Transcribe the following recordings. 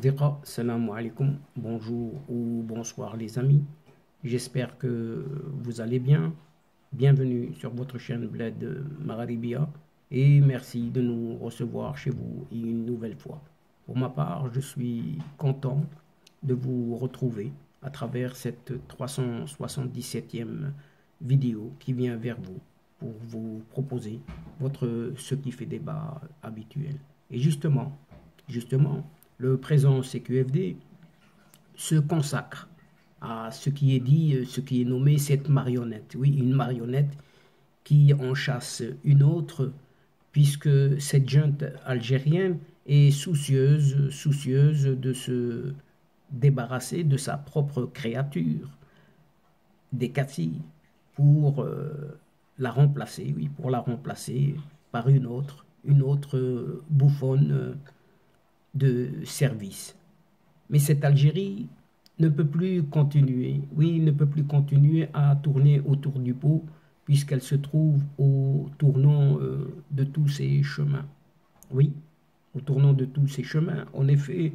Asdiqa, salam alaikum, bonjour ou bonsoir les amis. J'espère que vous allez bien. Bienvenue sur votre chaîne Bled Magharibia et merci de nous recevoir chez vous une nouvelle fois. Pour ma part, je suis content de vous retrouver à travers cette 377e vidéo qui vient vers vous pour vous proposer votre ce qui fait débat habituel. Et justement, le présent CQFD se consacre à ce qui est dit, ce qui est nommé cette marionnette. Oui, une marionnette qui en chasse une autre, puisque cette junte algérienne est soucieuse de se débarrasser de sa propre créature, Dekati, pour la remplacer, oui, pour la remplacer par une autre bouffonne de service. Mais cette Algérie ne peut plus continuer, oui, ne peut plus continuer à tourner autour du pot puisqu'elle se trouve au tournant de tous ses chemins. Oui, au tournant de tous ses chemins, en effet,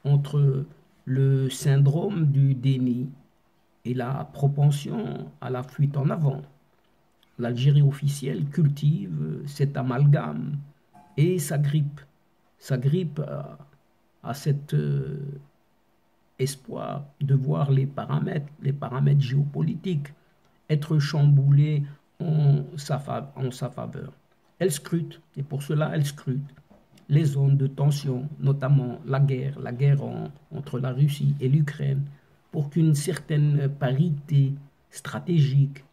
entre le syndrome du déni et la propension à la fuite en avant, l'Algérie officielle cultive cet amalgame et s'agrippe à cet espoir de voir les paramètres géopolitiques être chamboulés en sa faveur. Elle scrute, et pour cela elle scrute les zones de tension, notamment la guerre entre la Russie et l'Ukraine, pour qu'une certaine parité stratégique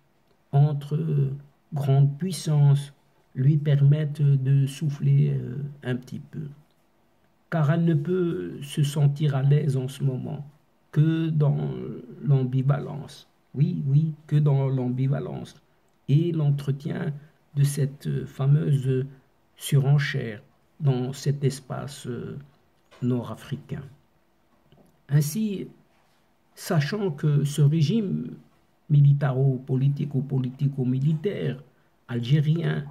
entre grandes puissances lui permette de souffler un petit peu. Car elle ne peut se sentir à l'aise en ce moment que dans l'ambivalence. Oui, que dans l'ambivalence et l'entretien de cette fameuse surenchère dans cet espace nord-africain. Ainsi, sachant que ce régime militaro-politique ou politico-militaire algérien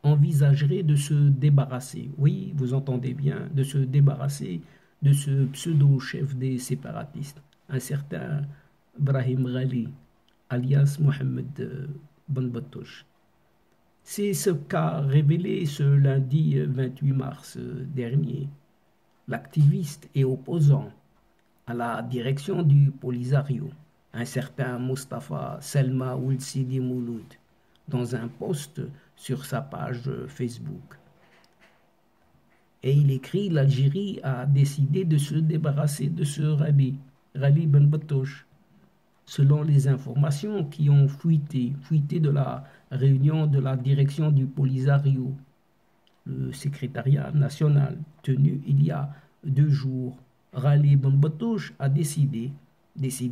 envisagerait de se débarrasser, oui, vous entendez bien, de se débarrasser de ce pseudo-chef des séparatistes, un certain Brahim Ghali, alias Mohamed Ben Battouche. C'est ce qu'a révélé ce lundi 28 mars dernier l'activiste et opposant à la direction du Polisario, un certain Mustafa Selma Ould Sidi Mouloud, dans un post sur sa page Facebook. Et il écrit: l'Algérie a décidé de se débarrasser de ce Ghali Ben Battouche. Selon les informations qui ont fuité de la réunion de la direction du Polisario, le secrétariat national tenu il y a 2 jours, Ghali Ben Battouche a décidé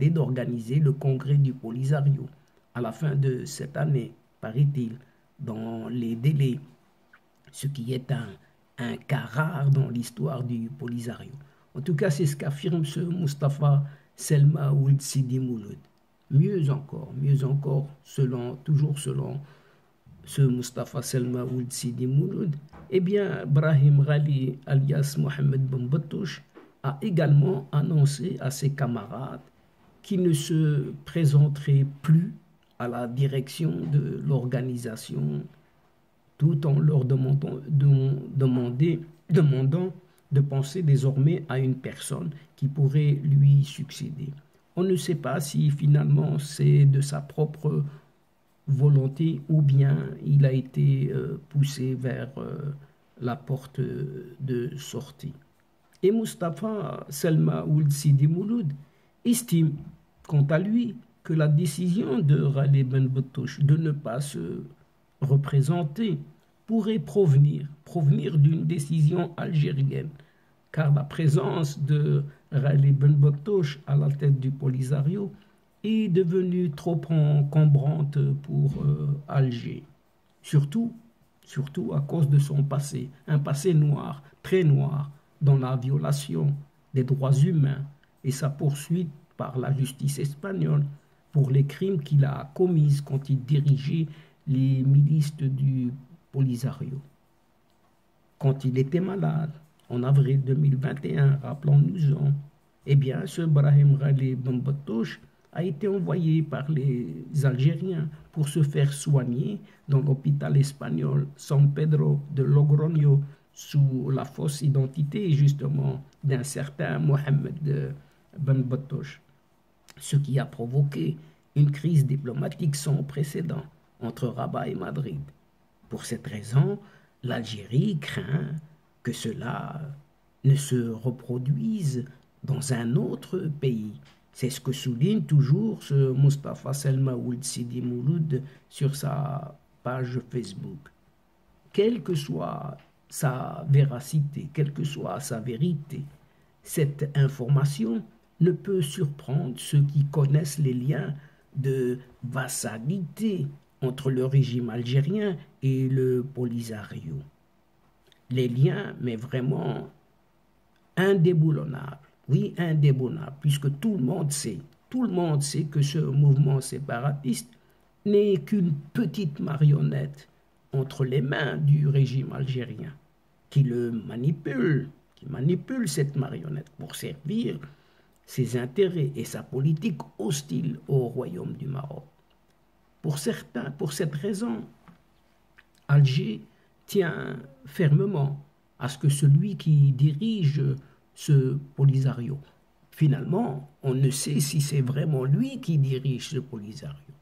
d'organiser le congrès du Polisario à la fin de cette année, paraît-il, dans les délais, ce qui est un cas rare dans l'histoire du Polisario. En tout cas, c'est ce qu'affirme ce Mustafa Selma Ould Sidi Mouloud. Mieux encore, toujours selon ce Mustafa Selma Ould Sidi Mouloud, eh bien, Brahim Ghali, alias Mohamed Ben Battouche, a également annoncé à ses camarades qu'il ne se présenterait plus à la direction de l'organisation, tout en leur demandant de penser désormais à une personne qui pourrait lui succéder. On ne sait pas si finalement c'est de sa propre volonté ou bien il a été poussé vers la porte de sortie. Et Mustafa Selma Ould Sidi Mouloud estime, quant à lui, que la décision de Ghali Ben Battouche de ne pas se représenter pourrait provenir d'une décision algérienne, car la présence de Ghali Ben Battouche à la tête du Polisario est devenue trop encombrante pour Alger, surtout à cause de son passé, un passé noir, très noir, dans la violation des droits humains et sa poursuite par la justice espagnole pour les crimes qu'il a commis quand il dirigeait les milices du Polisario. Quand il était malade, en avril 2021, rappelons-nous-en. Eh bien, ce Brahim Ghali Ben Batouche a été envoyé par les Algériens pour se faire soigner dans l'hôpital espagnol San Pedro de Logroño sous la fausse identité justement d'un certain Mohamed Ben Batouche, ce qui a provoqué une crise diplomatique sans précédent entre Rabat et Madrid. Pour cette raison, l'Algérie craint que cela ne se reproduise dans un autre pays. C'est ce que souligne toujours ce Mustafa Selmaoud Sidi Mouloud sur sa page Facebook. Quelle que soit sa véracité, quelle que soit sa vérité, cette information ne peut surprendre ceux qui connaissent les liens de vassalité entre le régime algérien et le Polisario. Les liens, mais vraiment indéboulonnables. Oui, indéboulonnable, puisque tout le monde sait que ce mouvement séparatiste n'est qu'une petite marionnette entre les mains du régime algérien, qui manipule cette marionnette pour servir ses intérêts et sa politique hostile au royaume du Maroc. Pour certains, pour cette raison, Alger tient fermement à ce que celui qui dirige ce Polisario. Finalement, on ne sait si c'est vraiment lui qui dirige ce Polisario.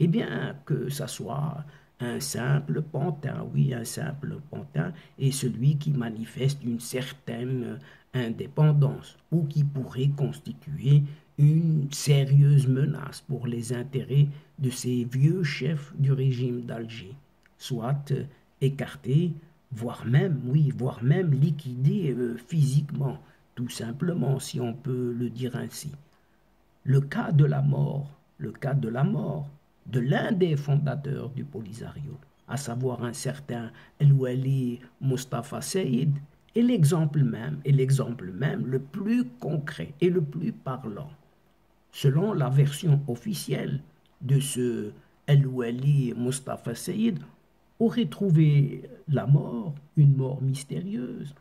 Eh bien, que ça soit un simple pantin, oui, un simple pantin, et celui qui manifeste une certaine indépendance ou qui pourrait constituer une sérieuse menace pour les intérêts de ces vieux chefs du régime d'Alger, soit écartés, voire même liquidés physiquement, tout simplement, si on peut le dire ainsi. Le cas de la mort de l'un des fondateurs du Polisario, à savoir un certain El Wali Mustafa Saïd, est l'exemple même le plus concret et le plus parlant. Selon la version officielle de ce El Wali Mustafa Saïd, aurait trouvé la mort, une mort mystérieuse,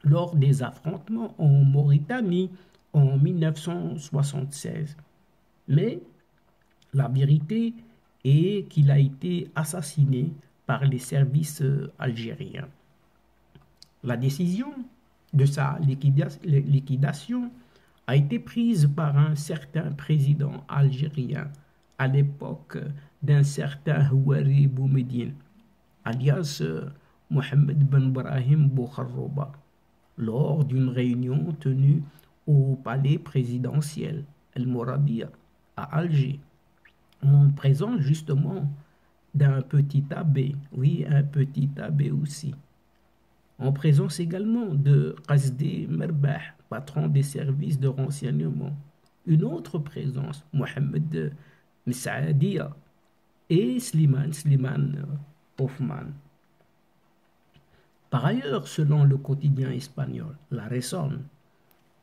lors des affrontements en Mauritanie en 1976. Mais la vérité est qu'il a été assassiné par les services algériens. La décision de sa liquidation a été prise par un certain président algérien à l'époque d'un certain Houari Boumediene, alias Mohamed Ben Brahim Boukharbouba, lors d'une réunion tenue au palais présidentiel El Morabia à Alger, en présence justement d'un petit abbé, oui, un petit abbé aussi, en présence également de Qasdi Merbah, patron des services de renseignement, une autre présence, Mohamed Msaadia et Slimane Hoffman. Par ailleurs, selon le quotidien espagnol La Razón,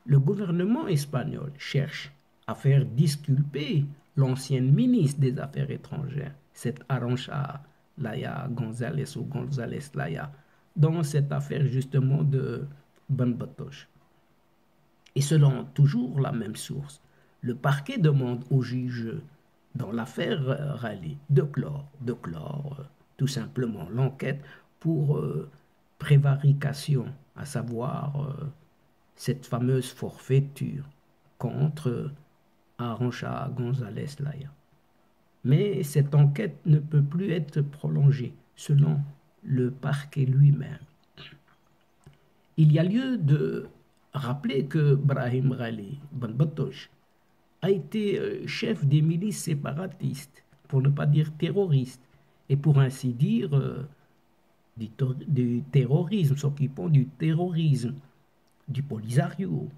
le gouvernement espagnol cherche à faire disculper l'ancienne ministre des Affaires étrangères, cette Arantxa Laya González ou González Laya, dans cette affaire justement de Ben Batouche. Et selon toujours la même source, le parquet demande au juge dans l'affaire Rallye de clore tout simplement l'enquête pour prévarication, à savoir cette fameuse forfaiture contre Arantxa González Laya. Mais cette enquête ne peut plus être prolongée selon le parquet lui-même. Il y a lieu de rappeler que Brahim Ghali Ben Batouche a été chef des milices séparatistes, pour ne pas dire terroristes, et pour ainsi dire du terrorisme, s'occupant du terrorisme du Polisario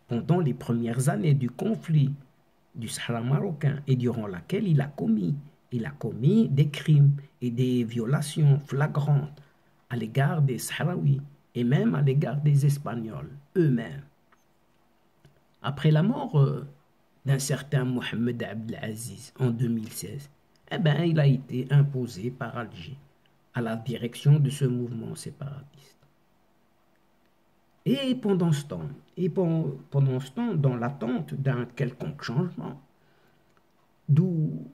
pendant les premières années du conflit du Sahara marocain et durant laquelle il a commis des crimes et des violations flagrantes à l'égard des Sahraouis et même à l'égard des Espagnols eux-mêmes. Après la mort d'un certain Mohamed Abdelaziz en 2016, il a été imposé par Alger à la direction de ce mouvement séparatiste. Et pendant ce temps, pendant ce temps, dans l'attente d'un quelconque changement, d'où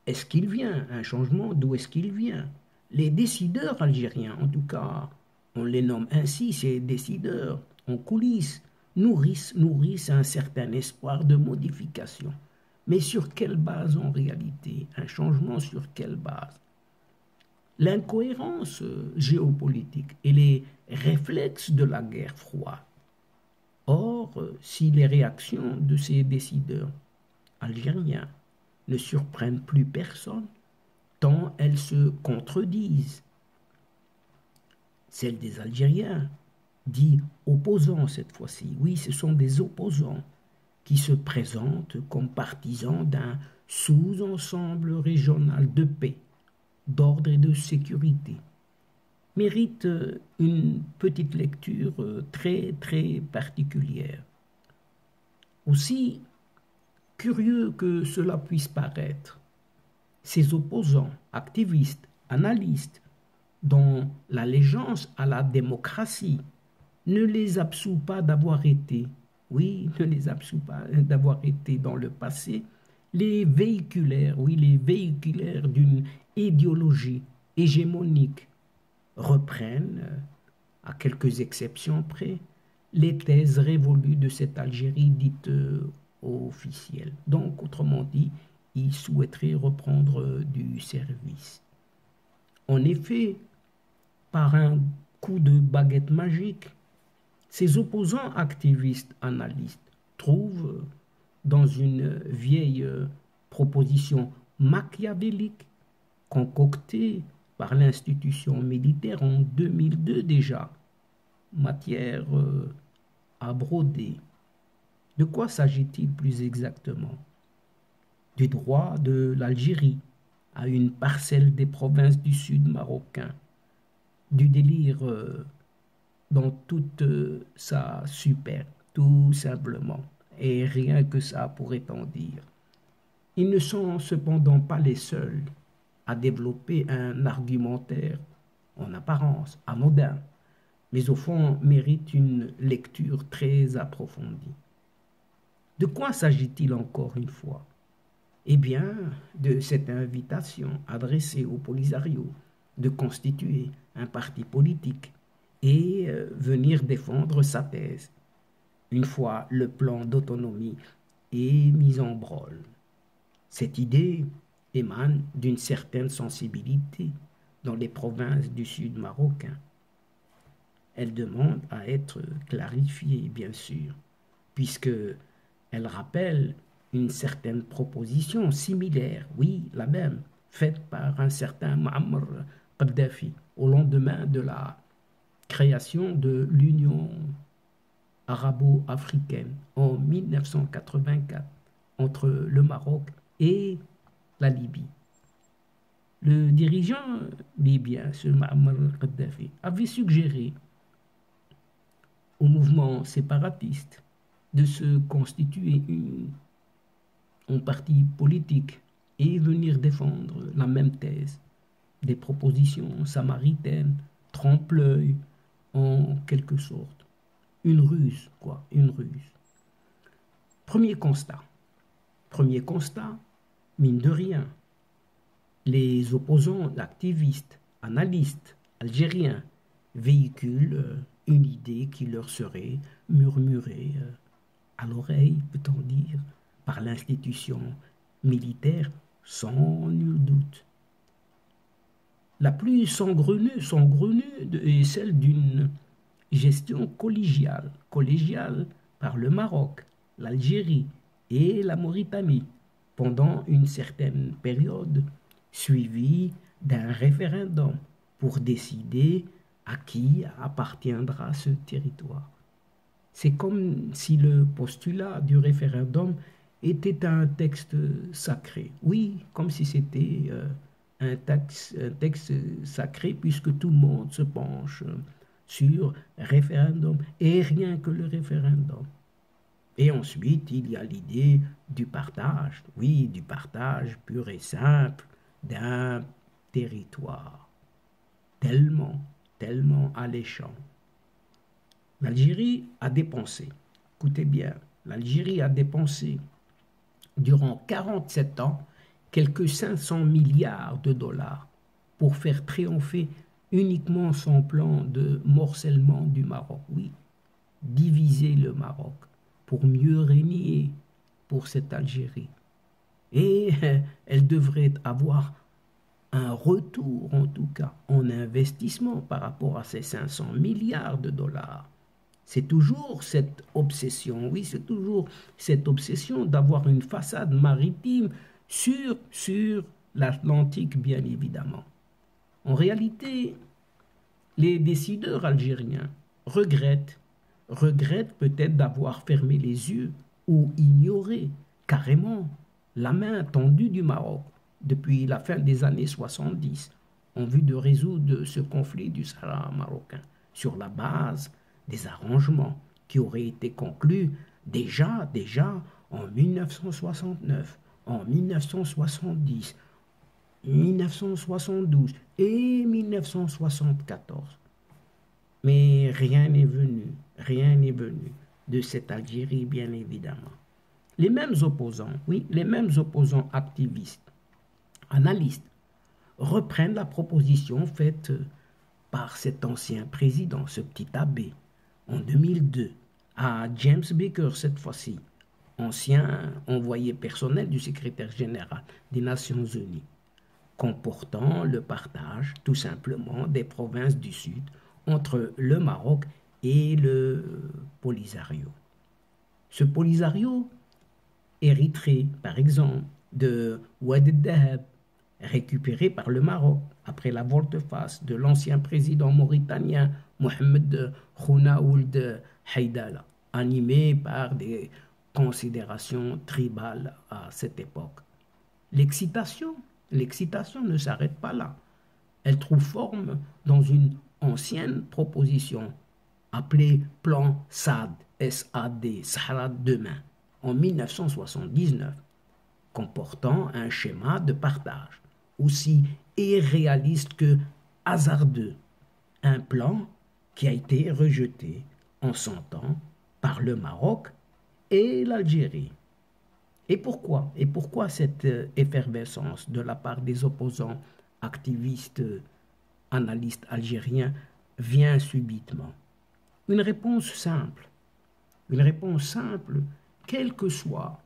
est-ce qu'il vient? Un changement, d'où est-ce qu'il vient? Les décideurs algériens, en tout cas, on les nomme ainsi, ces décideurs en coulisses, nourrissent un certain espoir de modification. Mais sur quelle base en réalité? Un changement sur quelle base? L'incohérence géopolitique et les réflexes de la guerre froide. Or, si les réactions de ces décideurs algériens ne surprennent plus personne, tant elles se contredisent. Celles des Algériens, dits opposants cette fois-ci, oui, ce sont des opposants qui se présentent comme partisans d'un sous-ensemble régional de paix, d'ordre et de sécurité, méritent une petite lecture très très particulière. Aussi curieux que cela puisse paraître, ces opposants, activistes, analystes, dont l'allégeance à la démocratie ne les absout pas d'avoir été, oui, ne les absout pas d'avoir été dans le passé, les véhiculaires, oui, les véhiculaires d'une idéologie hégémonique reprennent, à quelques exceptions près, les thèses révolues de cette Algérie dite officielle. Donc, autrement dit, ils souhaiteraient reprendre du service. En effet, par un coup de baguette magique, ces opposants activistes analystes trouvent dans une vieille proposition machiavélique concoctée par l'institution militaire en 2002 déjà, matière à broder. De quoi s'agit-il plus exactement? Du droit de l'Algérie à une parcelle des provinces du sud marocain, du délire dans toute sa superbe, tout simplement, et rien que ça pourrait-on dire. Ils ne sont cependant pas les seuls à développer un argumentaire en apparence anodin, mais au fond mérite une lecture très approfondie. De quoi s'agit-il encore une fois? Eh bien, de cette invitation adressée au Polisario de constituer un parti politique et venir défendre sa thèse, une fois le plan d'autonomie est mis en branle. Cette idée émane d'une certaine sensibilité dans les provinces du sud marocain. Elle demande à être clarifiée, bien sûr, puisque elle rappelle une certaine proposition similaire, oui, la même, faite par un certain Muammar Kadhafi au lendemain de la création de l'Union arabo-africaine en 1984 entre le Maroc et la Libye. Le dirigeant libyen, ce Muammar Kadhafi, avait suggéré au mouvement séparatiste de se constituer un parti politique et venir défendre la même thèse, des propositions samaritaines, trompe-l'œil en quelque sorte. Une ruse, quoi, une ruse. Premier constat, mine de rien, les opposants activistes, analystes algériens véhiculent une idée qui leur serait murmurée à l'oreille, peut-on dire, par l'institution militaire sans nul doute. La plus saugrenue est celle d'une gestion collégiale par le Maroc, l'Algérie et la Mauritanie pendant une certaine période, suivie d'un référendum pour décider à qui appartiendra ce territoire. C'est comme si le postulat du référendum était un texte sacré. Oui, comme si c'était un texte sacré, puisque tout le monde se penche sur référendum et rien que le référendum. Et ensuite, il y a l'idée du partage, oui, du partage pur et simple d'un territoire, tellement alléchant. L'Algérie a dépensé, écoutez bien, l'Algérie a dépensé durant 47 ans quelques 500 milliards de dollars pour faire triompher uniquement son plan de morcellement du Maroc. Oui, diviser le Maroc pour mieux régner pour cette Algérie. Et elle devrait avoir un retour, en tout cas, en investissement par rapport à ces 500 milliards de dollars. C'est toujours cette obsession, oui, c'est toujours cette obsession d'avoir une façade maritime sur l'Atlantique, bien évidemment. En réalité, les décideurs algériens regrettent peut-être d'avoir fermé les yeux ou ignoré carrément la main tendue du Maroc depuis la fin des années 70 en vue de résoudre ce conflit du Sahara marocain sur la base des arrangements qui auraient été conclus déjà en 1969, en 1970, 1972 et 1974. Mais rien n'est venu de cette Algérie, bien évidemment. Les mêmes opposants, oui, les mêmes opposants activistes, analystes, reprennent la proposition faite par cet ancien président, ce petit abbé, en 2002, à James Baker cette fois-ci, ancien envoyé personnel du secrétaire général des Nations Unies, comportant le partage tout simplement des provinces du Sud entre le Maroc et le Polisario. Ce Polisario hériterait par exemple de Oued el-Dahab, récupéré par le Maroc après la volte-face de l'ancien président mauritanien Mohamed Khouna Ould Haïdala, animé par des considérations tribales à cette époque. L'excitation ne s'arrête pas là. Elle trouve forme dans une ancienne proposition appelée Plan SAD, S-A-D, Sahara demain, en 1979, comportant un schéma de partage aussi irréaliste que hasardeux, un plan qui a été rejeté en son temps par le Maroc et l'Algérie. Et pourquoi? Et pourquoi cette effervescence de la part des opposants activistes, analystes algériens vient subitement? Une réponse simple, quelle que soit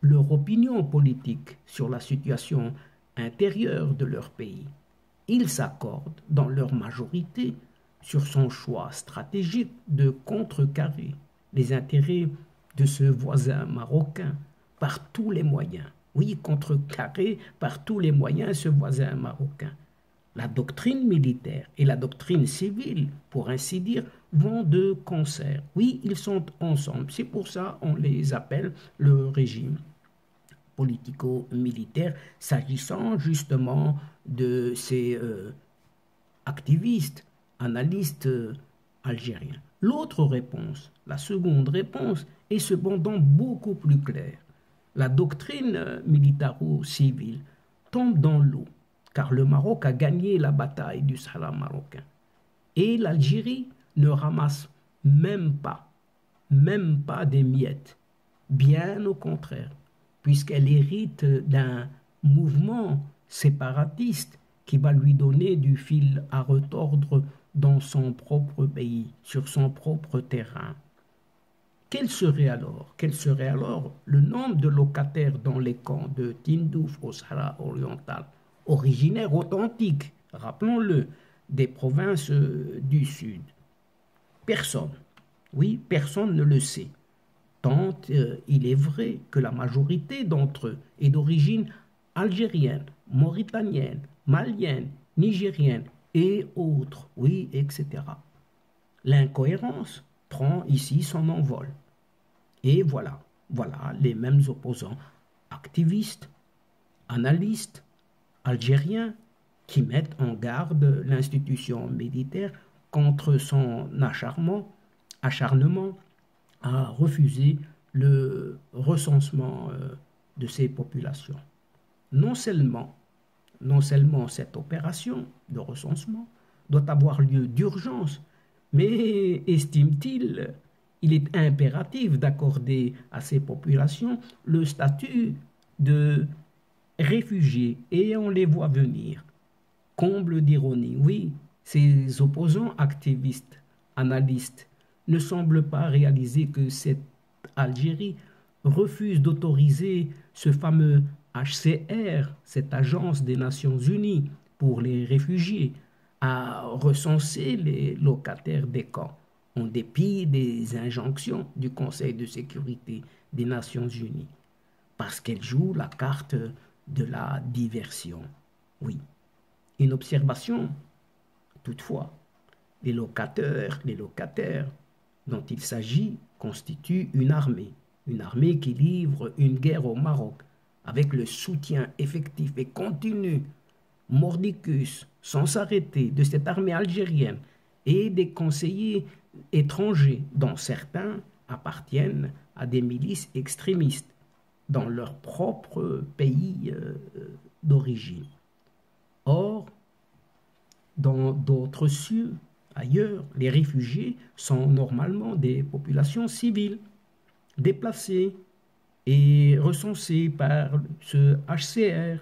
leur opinion politique sur la situation intérieure de leur pays. Ils s'accordent dans leur majorité sur son choix stratégique de contrecarrer les intérêts de ce voisin marocain par tous les moyens. Oui, contrecarrer par tous les moyens ce voisin marocain. La doctrine militaire et la doctrine civile, pour ainsi dire, vont de concert. Oui, ils sont ensemble. C'est pour ça qu'on les appelle le régime politico-militaire, s'agissant justement de ces activistes, analystes algériens. L'autre réponse, la seconde réponse, est cependant beaucoup plus claire. La doctrine militaro-civile tombe dans l'eau, car le Maroc a gagné la bataille du Sahara marocain. Et l'Algérie ne ramasse même pas des miettes, bien au contraire, puisqu'elle hérite d'un mouvement séparatiste qui va lui donner du fil à retordre dans son propre pays, sur son propre terrain. Quel serait alors le nombre de locataires dans les camps de Tindouf au Sahara oriental, originaires authentiques, rappelons-le, des provinces du Sud? Personne, oui, personne ne le sait, tant il est vrai que la majorité d'entre eux est d'origine algérienne, mauritanienne, malienne, nigérienne et autres, oui, etc. L'incohérence prend ici son envol. Et voilà les mêmes opposants, activistes, analystes, algériens, qui mettent en garde l'institution militaire contre son acharnement à refuser le recensement de ces populations. Non seulement cette opération de recensement doit avoir lieu d'urgence, Mais estime-t-il, il est impératif d'accorder à ces populations le statut de réfugiés et on les voit venir. Comble d'ironie, oui, ces opposants activistes, analystes, ne semblent pas réaliser que cette Algérie refuse d'autoriser ce fameux HCR, cette agence des Nations Unies pour les réfugiés, à recenser les locataires des camps, en dépit des injonctions du Conseil de sécurité des Nations Unies, parce qu'elle joue la carte de la diversion. Oui, une observation, toutefois, les locataires dont il s'agit constituent une armée qui livre une guerre au Maroc avec le soutien effectif et continu, mordicus, sans s'arrêter, de cette armée algérienne et des conseillers étrangers dont certains appartiennent à des milices extrémistes dans leur propre pays d'origine. Or, dans d'autres cieux, ailleurs, les réfugiés sont normalement des populations civiles, déplacées et recensées par ce HCR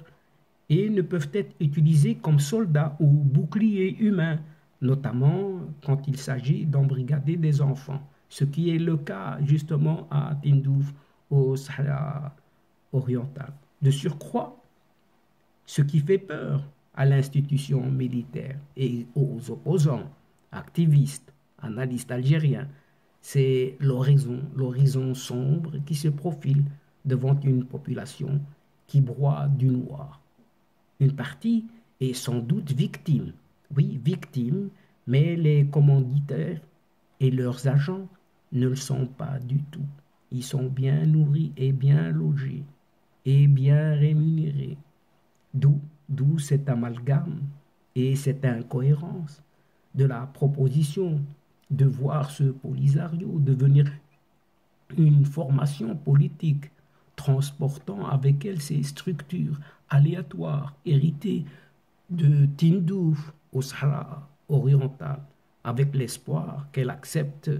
et ne peuvent être utilisés comme soldats ou boucliers humains, notamment quand il s'agit d'embrigader des enfants, ce qui est le cas justement à Tindouf au Sahara oriental. De surcroît, ce qui fait peur à l'institution militaire et aux opposants, activistes, analystes algériens, c'est l'horizon sombre qui se profile devant une population qui broie du noir. Une partie est sans doute victime, oui, victime, mais les commanditaires et leurs agents ne le sont pas du tout. Ils sont bien nourris et bien logés et bien rémunérés. D'où cet amalgame et cette incohérence de la proposition de voir ce Polisario devenir une formation politique transportant avec elle ces structures aléatoires héritées de Tindouf au Sahara oriental, avec l'espoir qu'elle accepte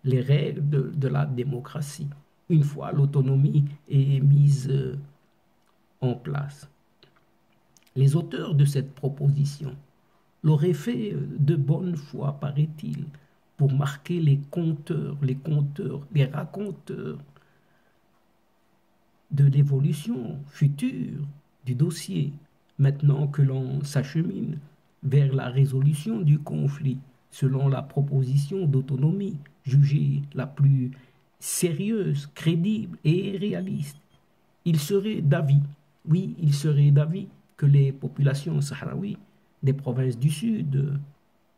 les règles de la démocratie une fois l'autonomie est mise en place. Les auteurs de cette proposition l'auraient fait de bonne foi, paraît-il, pour marquer les conteurs, les raconteurs de l'évolution future du dossier, maintenant que l'on s'achemine vers la résolution du conflit selon la proposition d'autonomie jugée la plus sérieuse, crédible et réaliste. Il serait d'avis, oui, il serait d'avis que les populations sahraouies des provinces du sud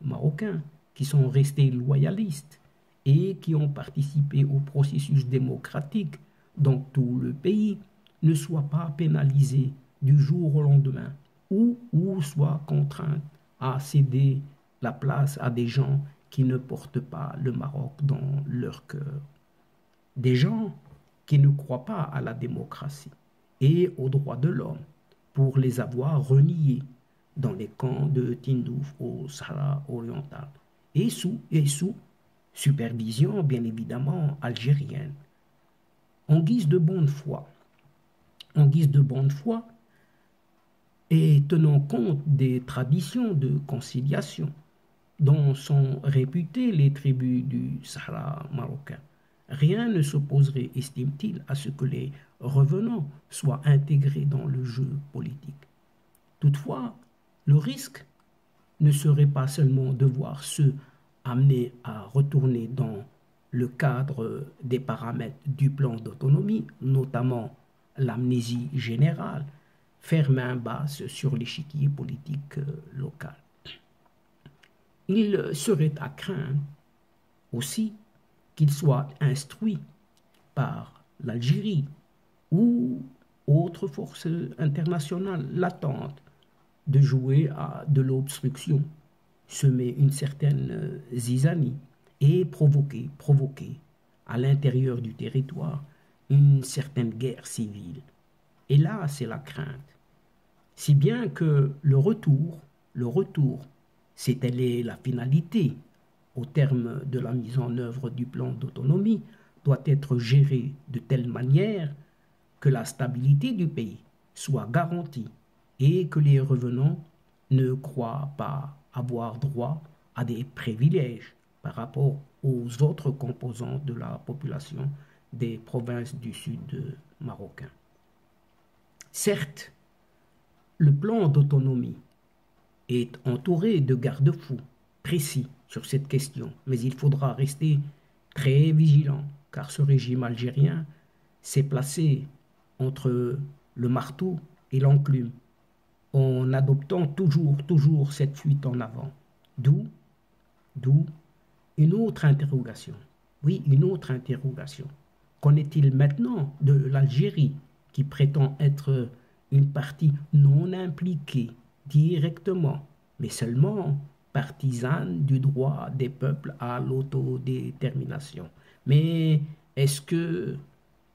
marocains qui sont restés loyalistes et qui ont participé au processus démocratique dans tout le pays ne soient pas pénalisés du jour au lendemain ou soient contraints à céder la place à des gens qui ne portent pas le Maroc dans leur cœur. Des gens qui ne croient pas à la démocratie et aux droits de l'homme pour les avoir reniés dans les camps de Tindouf au Sahara oriental et sous supervision bien évidemment algérienne. En guise de bonne foi, et tenant compte des traditions de conciliation dont sont réputées les tribus du Sahara marocain. Rien ne s'opposerait, estime-t-il, à ce que les revenants soient intégrés dans le jeu politique. Toutefois, le risque ne serait pas seulement de voir ceux amenés à retourner dans le cadre des paramètres du plan d'autonomie, notamment l'amnésie générale, faire main basse sur l'échiquier politique local. Il serait à craindre aussi qu'ils soient instruits par l'Algérie ou autres forces internationales latentes de jouer à de l'obstruction, semer une certaine zizanie et provoquer à l'intérieur du territoire une certaine guerre civile. Et là, c'est la crainte. Si bien que le retour, c'était la finalité au terme de la mise en œuvre du plan d'autonomie, doit être gérée de telle manière que la stabilité du pays soit garantie et que les revenants ne croient pas avoir droit à des privilèges par rapport aux autres composants de la population des provinces du sud marocain. Certes, le plan d'autonomie est entouré de garde-fous précis sur cette question, mais il faudra rester très vigilant car ce régime algérien s'est placé entre le marteau et l'enclume en adoptant toujours cette fuite en avant. D'où une autre interrogation. Oui, une autre interrogation. Qu'en est-il maintenant de l'Algérie qui prétend être une partie non impliquée directement, mais seulement partisane du droit des peuples à l'autodétermination? Mais est-ce que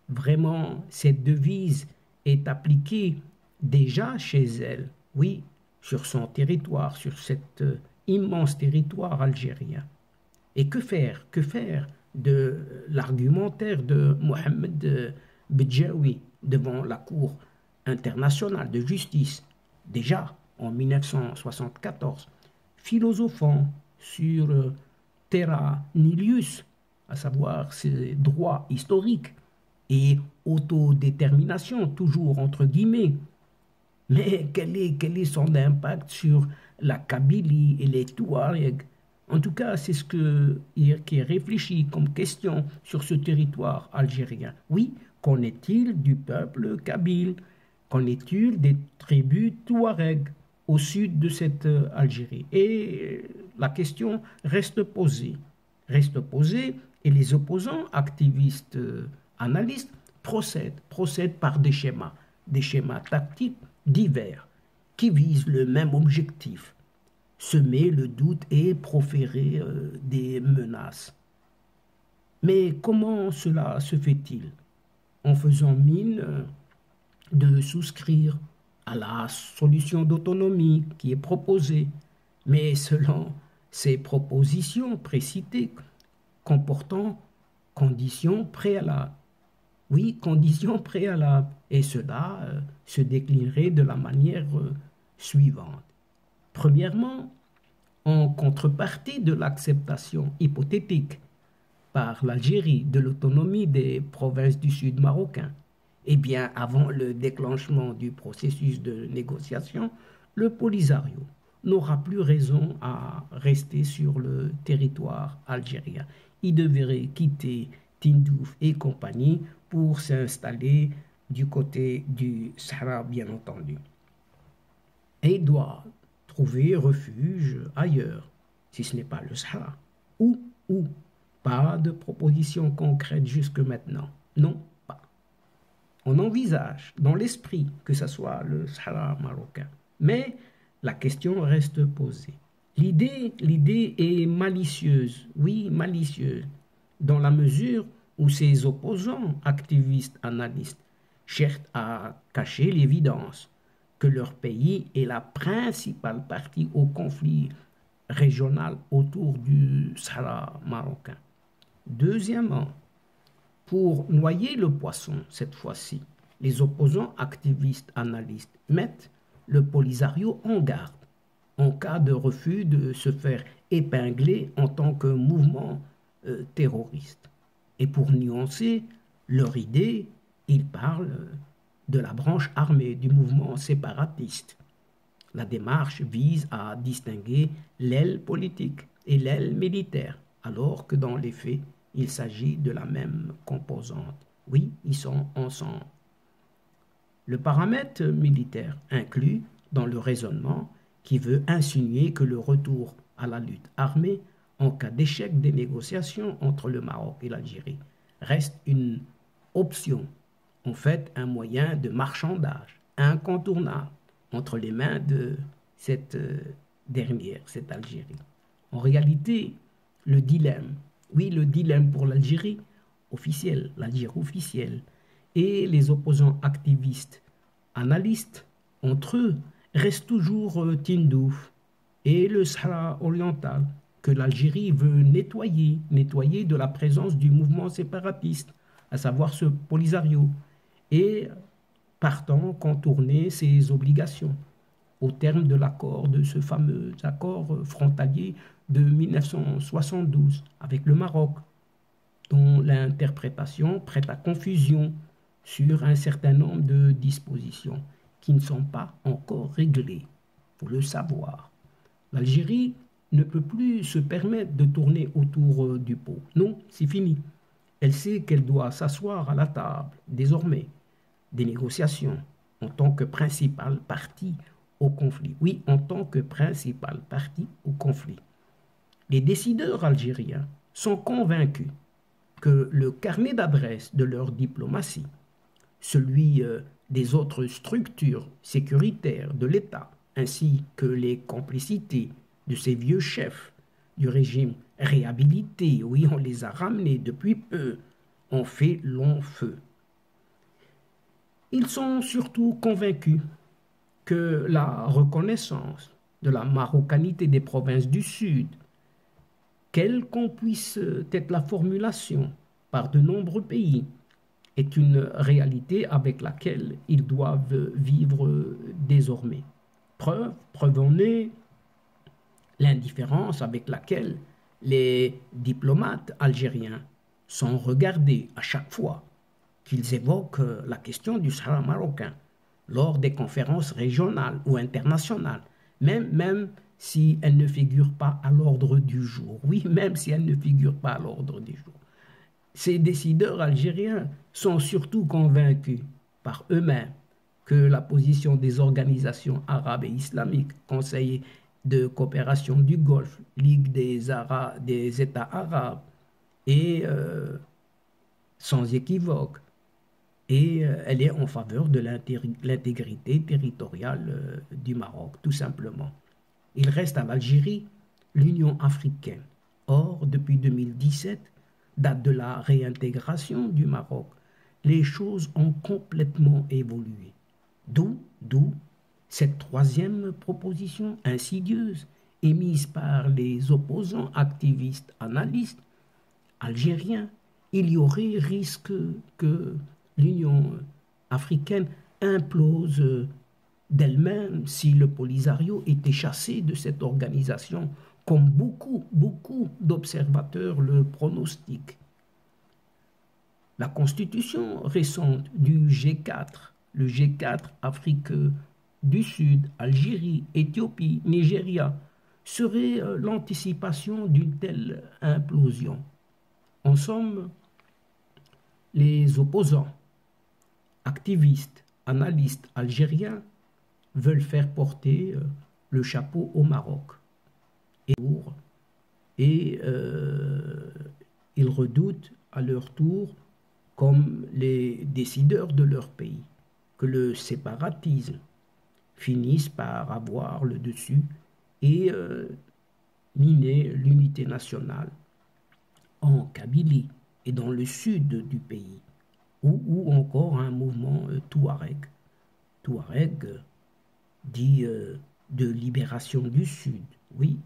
vraiment cette devise est appliquée déjà chez elle? Oui, sur son territoire, sur cet immense territoire algérien. Et que faire? Que faire de l'argumentaire de Mohamed Bedjaoui devant la Cour internationale de justice, déjà en 1974, philosophant sur terra nullius, à savoir ses droits historiques, et autodétermination, toujours entre guillemets. Mais quel est son impact sur la Kabylie et les Touaregs? En tout cas, c'est ce qui est réfléchi comme question sur ce territoire algérien. Oui, qu'en est-il du peuple kabyle? Qu'en est-il des tribus Touaregs au sud de cette Algérie? Et la question reste posée et les opposants, activistes, analystes, procèdent par des schémas tactiques divers qui visent le même objectif: semer le doute et proférer des menaces. Mais comment cela se fait-il? En faisant mine de souscrire à la solution d'autonomie qui est proposée, mais selon ces propositions précitées comportant conditions préalables. Oui, conditions préalables. Et cela se déclinerait de la manière suivante. Premièrement, en contrepartie de l'acceptation hypothétique par l'Algérie de l'autonomie des provinces du sud marocain, et bien avant le déclenchement du processus de négociation, le Polisario n'aura plus raison à rester sur le territoire algérien. Il devrait quitter Tindouf et compagnie pour s'installer du côté du Sahara, bien entendu. Et il doit trouver refuge ailleurs, si ce n'est pas le Sahara. Où? Pas de proposition concrète jusque maintenant. Non, pas. On envisage dans l'esprit que ce soit le Sahara marocain. Mais la question reste posée. L'idée est malicieuse, oui, malicieuse, dans la mesure où ses opposants, activistes, analystes, cherchent à cacher l'évidence que leur pays est la principale partie au conflit régional autour du Sahara marocain. Deuxièmement, pour noyer le poisson, cette fois-ci, les opposants activistes analystes mettent le Polisario en garde en cas de refus de se faire épingler en tant que mouvement terroriste. Et pour nuancer leur idée, ils parlent de la branche armée du mouvement séparatiste. La démarche vise à distinguer l'aile politique et l'aile militaire, alors que dans les faits, il s'agit de la même composante. Oui, ils sont ensemble. Le paramètre militaire inclut dans le raisonnement qui veut insinuer que le retour à la lutte armée en cas d'échec des négociations entre le Maroc et l'Algérie reste une option, en fait un moyen de marchandage incontournable entre les mains de cette dernière, cette Algérie. En réalité, le dilemme pour l'Algérie officielle, l'Algérie officielle, et les opposants activistes, analystes, entre eux, reste toujours Tindouf et le Sahara oriental, que l'Algérie veut nettoyer de la présence du mouvement séparatiste, à savoir ce Polisario, et partant contourner ses obligations au terme de l'accord, de ce fameux accord frontalier de 1972 avec le Maroc, dont l'interprétation prête à confusion sur un certain nombre de dispositions qui ne sont pas encore réglées. Il faut le savoir. L'Algérie ne peut plus se permettre de tourner autour du pot. Non, c'est fini. Elle sait qu'elle doit s'asseoir à la table, désormais, des négociations en tant que principale partie au conflit. Oui, en tant que principale partie au conflit. Les décideurs algériens sont convaincus que le carnet d'adresse de leur diplomatie, celui des autres structures sécuritaires de l'État, ainsi que les complicités de ces vieux chefs du régime réhabilités, oui, on les a ramenés depuis peu, ont fait long feu. Ils sont surtout convaincus que la reconnaissance de la marocanité des provinces du Sud, quelle qu'en puisse être la formulation par de nombreux pays, est une réalité avec laquelle ils doivent vivre désormais. Preuve en est l'indifférence avec laquelle les diplomates algériens sont regardés à chaque fois qu'ils évoquent la question du Sahara marocain lors des conférences régionales ou internationales, même si elle ne figure pas à l'ordre du jour. Oui, même si elle ne figure pas à l'ordre du jour. Ces décideurs algériens sont surtout convaincus par eux-mêmes que la position des organisations arabes et islamiques, Conseil de coopération du Golfe, Ligue des États arabes, est sans équivoque, et elle est en faveur de l'intégrité territoriale du Maroc, tout simplement. Il reste à l'Algérie l'Union africaine. Or, depuis 2017, date de la réintégration du Maroc, les choses ont complètement évolué. D'où cette troisième proposition insidieuse émise par les opposants activistes analystes algériens. Il y aurait risque que l'Union africaine implose d'elle-même si le Polisario était chassé de cette organisation, comme beaucoup d'observateurs le pronostiquent. La constitution récente du G4, le G4 Afrique du Sud, Algérie, Éthiopie, Nigeria, serait l'anticipation d'une telle implosion. En somme, les opposants, activistes, analystes algériens veulent faire porter le chapeau au Maroc. Et ils redoutent à leur tour, comme les décideurs de leur pays, que le séparatisme finisse par avoir le dessus et miner l'unité nationale en Kabylie et dans le sud du pays, ou encore un mouvement Touareg. Touareg dit de libération du Sud, oui,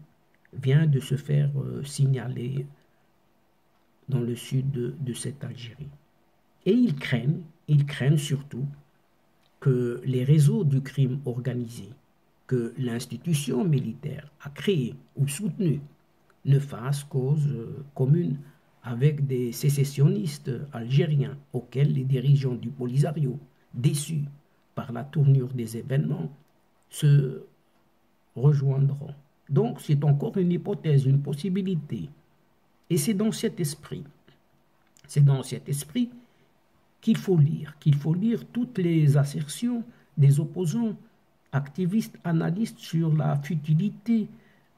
vient de se faire signaler dans le sud de cette Algérie. Et ils craignent surtout que les réseaux du crime organisé que l'institution militaire a créé ou soutenu ne fassent cause commune avec des sécessionnistes algériens auxquels les dirigeants du Polisario, déçus par la tournure des événements, se rejoindront. Donc c'est encore une hypothèse, une possibilité. Et c'est dans cet esprit qu'il faut lire toutes les assertions des opposants, activistes, analystes sur la futilité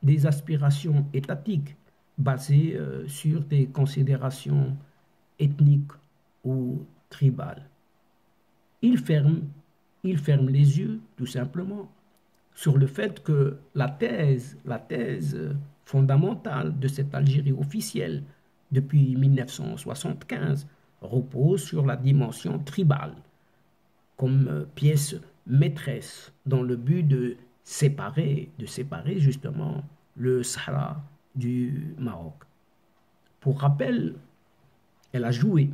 des aspirations étatiques basées sur des considérations ethniques ou tribales. Ils ferment les yeux, tout simplement, sur le fait que la thèse fondamentale de cette Algérie officielle depuis 1975 repose sur la dimension tribale comme pièce maîtresse dans le but de séparer justement le Sahara du Maroc. Pour rappel, elle a joué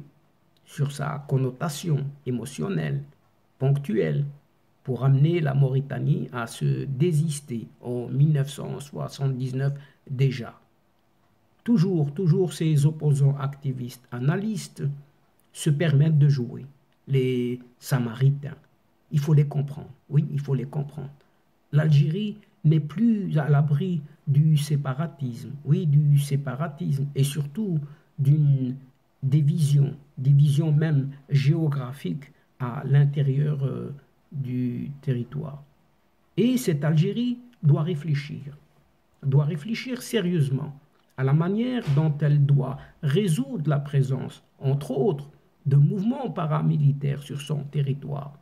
sur sa connotation émotionnelle, ponctuelle, pour amener la Mauritanie à se désister en 1979 déjà. Toujours ces opposants activistes, analystes se permettent de jouer. Les Samaritains, il faut les comprendre. Oui, il faut les comprendre. L'Algérie n'est plus à l'abri du séparatisme. Oui, du séparatisme et surtout d'une division même géographique à l'intérieur du territoire. Et cette Algérie doit réfléchir sérieusement à la manière dont elle doit résoudre la présence, entre autres, de mouvements paramilitaires sur son territoire.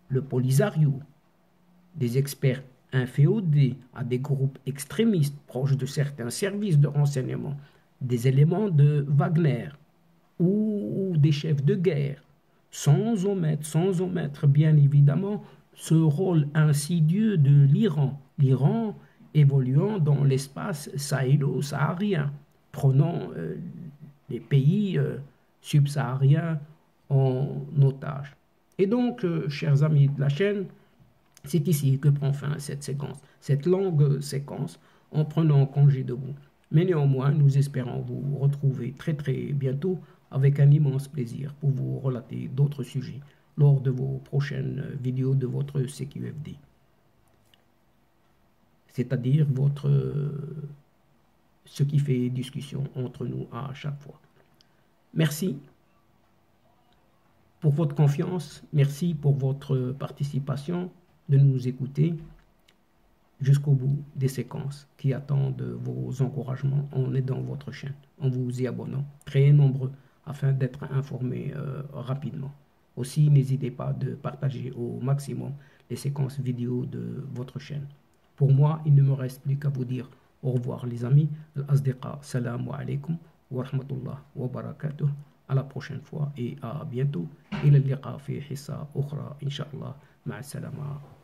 Le Polisario, des experts inféodés à des groupes extrémistes proches de certains services de renseignement, des éléments de Wagner ou des chefs de guerre, sans omettre bien évidemment ce rôle insidieux de l'Iran évoluant dans l'espace sahélo-saharien, prenant les pays subsahariens en otage. Et donc, chers amis de la chaîne, c'est ici que prend fin cette séquence, cette longue séquence, en prenant congé de vous. Mais néanmoins, nous espérons vous retrouver très bientôt avec un immense plaisir pour vous relater d'autres sujets lors de vos prochaines vidéos de votre CQFD. C'est-à-dire ce qui fait discussion entre nous à chaque fois. Merci pour votre confiance, merci pour votre participation, de nous écouter jusqu'au bout des séquences qui attendent vos encouragements en aidant votre chaîne, en vous y abonnant, très nombreux afin d'être informés rapidement. Aussi, n'hésitez pas de partager au maximum les séquences vidéo de votre chaîne. Pour moi, il ne me reste plus qu'à vous dire au revoir les amis. Al-Asdiqa, salamu alaikum wa rahmatullah wa barakatuh. À la prochaine fois et à bientôt. إلى اللقاء في حصة أخرى إن شاء الله. مع السلامة.